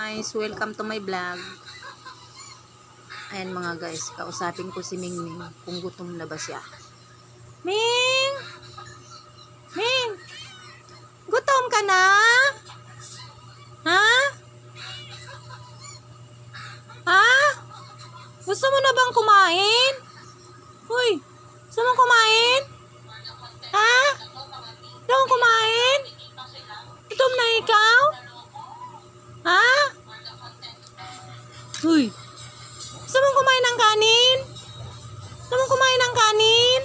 guys, welcome to my vlog. Ayan mga guys, kausapin ko si Mingming kung gutom na ba siya. Ming! Ming! Gutom ka na? Ha? Ha? Gusto mo na bang kumain? Uy, gusto mo kumain? Ha? Gusto mo kumain? Gutom na ikaw? Ha? Uy, gusto mong kumain ng kanin? Gusto mong kumain ng kanin?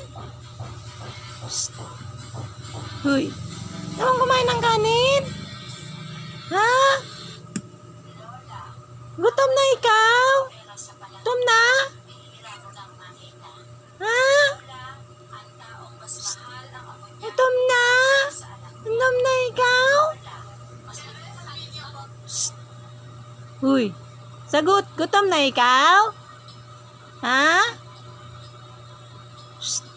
Psst. Uy, gusto mong kumain ng kanin? Ha? Gutom na ikaw? Gutom na? Ha? Psst. Gutom na? Gutom na ikaw? Psst. Uy, sagot, gutom na ikaw? Ha? Psst.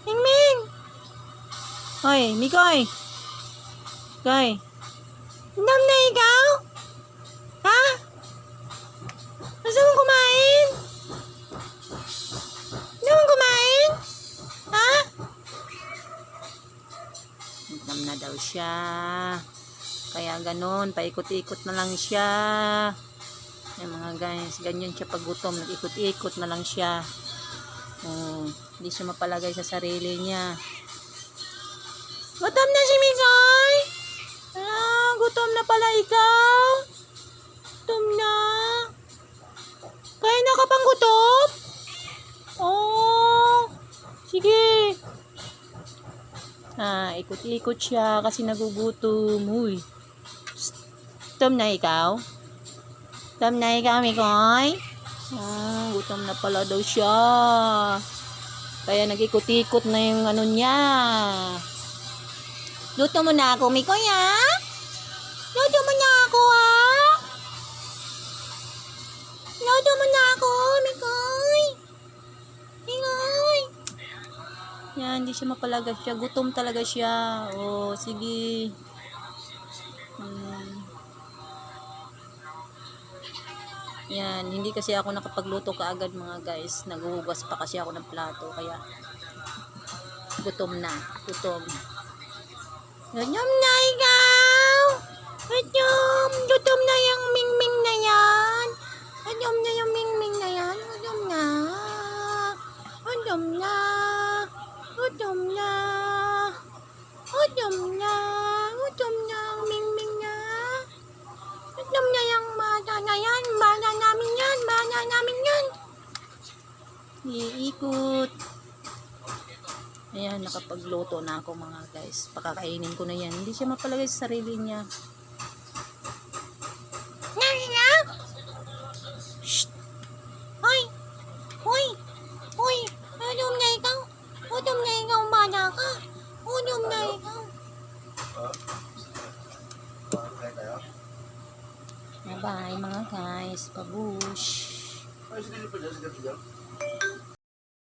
Mingming! Hoy, Mikoy! Mikoy! Gutom na ikaw? Ha? Gusto mong kumain? Gusto mong kumain? Ha? Gutom na daw siya. Kaya ganun, paikot-ikot na lang siya. Yung mga guys, ganyan siya pag gutom, nag-ikot-ikot na lang siya. Hindi siya mapalagay sa sarili niya. Gutom na si Mikoy! Gutom na pala ikaw? Gutom na? Kaya na ka pang gutom? Oh, sige. Ikot-ikot siya kasi nagugutom. Uy. Gutom na ikaw? Gutom na ikaw, Mikoy? Gutom na pala daw siya. Kaya nag-ikot-ikot na yung ano niya. Luto mo na ako, Mikoy, ha? Luto mo na ako, ha? Luto mo na ako, Mikoy. Mikoy. Yan, hindi siya mapalaga siya. Gutom talaga siya. Oh, sige. Yan, hindi kasi ako nakapagluto kaagad mga guys. Naghuhugas pa kasi ako ng plato. Kaya, gutom na. Gutom. Gutom na ikaw! Gutom! Gutom na yung Mingming na yan! Gutom na yung Mingming na yan! Gutom na! Gutom na! Gutom na! Gutom na! Gutom na ang Mingming na! Gutom na yung bata na yan! Bata namin yan! Bata namin yan! Iikot! Ayan, nakapagluto na ako mga guys. Pakakainin ko na yan. Hindi siya mapalagay sa sarili niya. Shh! Hoy! Hoy! Hoy! Gutom na ikaw! Gutom na ikaw, bata ka! Gutom na ikaw! Bye-bye mga guys. Pabush!